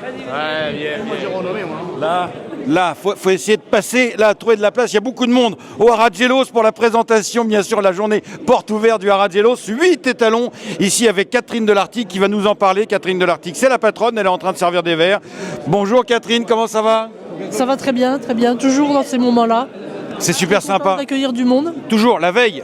Ouais, bien. Moi, j'ai renommé, moi. Là, faut essayer de passer, là, trouver de la place. Il y a beaucoup de monde au Haragelos pour la présentation, bien sûr, la journée porte ouverte du Haragelos. 8 étalons, ici avec Catherine Delartic qui va nous en parler. Catherine Delartic, c'est la patronne, elle est en train de servir des verres. Bonjour Catherine, comment ça va? Ça va très bien, toujours dans ces moments-là. C'est super sympa. D'accueillir du monde. Toujours, la veille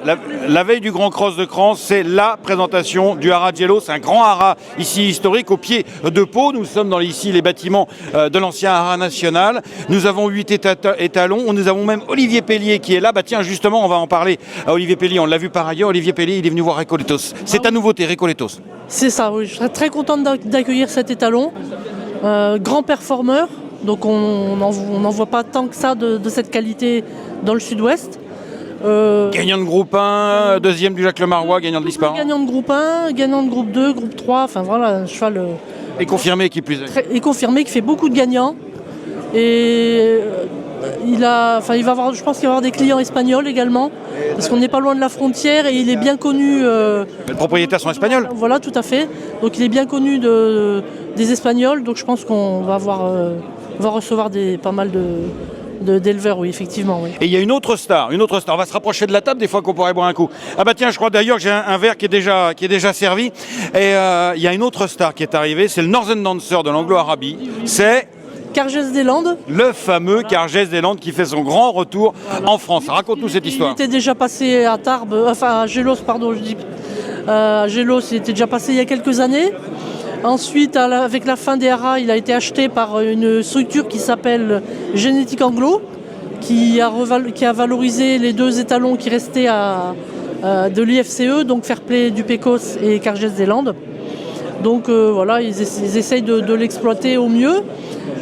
du Grand Cross de Crans, c'est la présentation du Haragelos, un grand haras ici historique au pied de Pau. Nous sommes dans ici les bâtiments de l'ancien haras national. Nous avons 8 étalons. Nous avons même Olivier Pellier qui est là. Bah tiens, justement, on va en parler à Olivier Pellier. On l'a vu par ailleurs. Olivier Pellier, il est venu voir Recoletos. C'est ta nouveauté, Recoletos. C'est ça, oui. Je serais très contente d'accueillir cet étalon. Grand performeur. Donc on n'en voit pas tant que ça de cette qualité dans le sud-ouest. Gagnant de groupe 1, deuxième du Jacques Lemarois, gagnant de l'Isparan. Gagnant de groupe 1, gagnant de groupe 2, groupe 3, enfin voilà, un cheval... Et confirmé qui plus est. Et confirmé, qui fait beaucoup de gagnants. Et je pense qu'il va avoir des clients espagnols également, parce qu'on n'est pas loin de la frontière et il est bien connu... Les propriétaires sont espagnols. Voilà, tout à fait. Donc il est bien connu des Espagnols, donc je pense qu'on va recevoir pas mal d'éleveurs, oui, effectivement. Oui. Et il y a une autre star. On va se rapprocher de la table des fois qu'on pourrait boire un coup. Ah bah tiens, je crois d'ailleurs que j'ai un verre qui est déjà servi. Et il y a une autre star qui est arrivée, c'est le Northern Dancer de l'Anglo-Arabie. C'est Cargès des Landes. Le fameux Cargès des Landes qui fait son grand retour en France. Raconte-nous cette histoire. Il était déjà passé à Tarbes, à Gélos, pardon, je dis. Gélos, il était déjà passé il y a quelques années. Ensuite, avec la fin des haras, il a été acheté par une structure qui s'appelle Génétique Anglo, qui a valorisé les 2 étalons qui restaient de l'IFCE, donc Fairplay du Pécos et Cargès des Landes. Donc voilà, ils essayent de l'exploiter au mieux.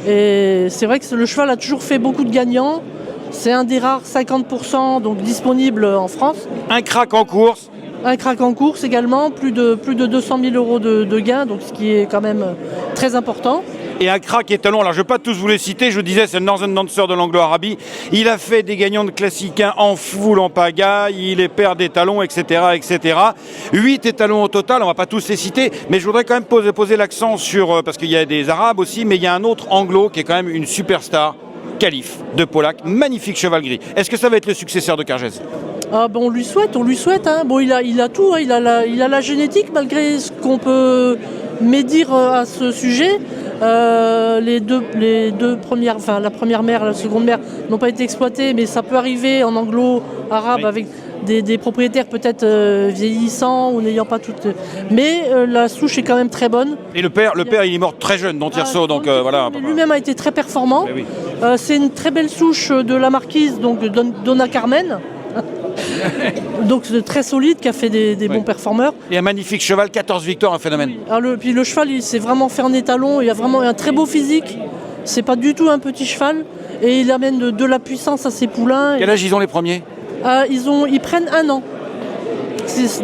Et c'est vrai que le cheval a toujours fait beaucoup de gagnants. C'est un des rares 50% donc disponible en France. Un crack en course. Un crack en course également, plus de 200 000 euros de gains, donc ce qui est quand même très important. Et un crack étalon, alors je ne vais pas tous vous les citer, je vous disais c'est le Northern Dancer de l'Anglo-Arabie. Il a fait des gagnants de classique 1 en foule, en pagaille, il est père d'étalons, etc., etc. 8 étalons au total, on ne va pas tous les citer, mais je voudrais quand même poser l'accent sur, parce qu'il y a des Arabes aussi, mais il y a un autre Anglo qui est quand même une superstar, Calif de Polac, magnifique cheval gris. Est-ce que ça va être le successeur de Cargès? Ah bon, on lui souhaite. Hein. Bon, il a tout, hein. il a la génétique, malgré ce qu'on peut médire à ce sujet. Les deux premières, enfin la première mère, la seconde mère n'ont pas été exploitées, mais ça peut arriver en anglo-arabe, oui, avec des propriétaires peut-être vieillissants ou n'ayant pas toutes. Mais la souche est quand même très bonne. Et le père, il est mort très jeune dans Tirso, donc voilà. Lui-même a été très performant. Oui. C'est une très belle souche de la marquise, donc Donna Carmen. Donc très solide, qui a fait des bons performeurs. Et un magnifique cheval, 14 victoires, un phénomène. Puis le cheval, il s'est vraiment fait en étalon, il a vraiment un très beau physique. C'est pas du tout un petit cheval. Et il amène de la puissance à ses poulains. Quel âge ils ont les premiers? Ils prennent 1 an.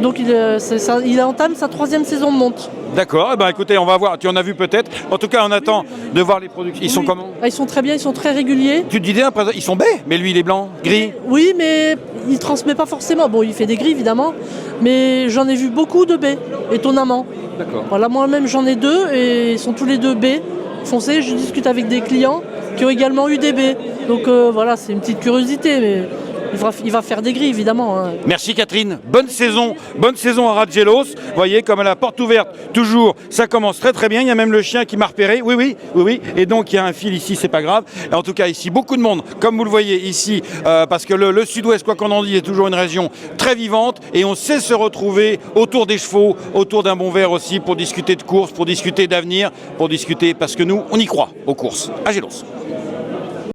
Donc il entame sa 3e saison de monte. D'accord, eh ben, écoutez, on va voir, tu en as vu peut-être. En tout cas, on attend de voir les productions. Ils sont comment? Ils sont très bien, ils sont très réguliers. Tu te disais, ils sont baies, mais lui, il est blanc, gris. Oui, mais il ne transmet pas forcément. Bon, il fait des gris, évidemment, mais j'en ai vu beaucoup de baies, étonnamment. D'accord. Voilà, moi-même, j'en ai 2, et ils sont tous les 2 baies foncées. Je discute avec des clients qui ont également eu des baies. Donc voilà, c'est une petite curiosité, mais... Il va faire des gris, évidemment. Hein. Merci Catherine. Bonne saison à Haragelos. Vous voyez, comme à la porte ouverte, toujours, ça commence très très bien. Il y a même le chien qui m'a repéré. Oui. Et donc, il y a un fil ici, c'est pas grave. Et en tout cas, ici, beaucoup de monde, comme vous le voyez ici, parce que le sud-ouest, quoi qu'on en dise, est toujours une région très vivante. Et on sait se retrouver autour des chevaux, autour d'un bon verre aussi, pour discuter de courses, pour discuter d'avenir, pour discuter, parce que nous, on y croit aux courses. À Gélos.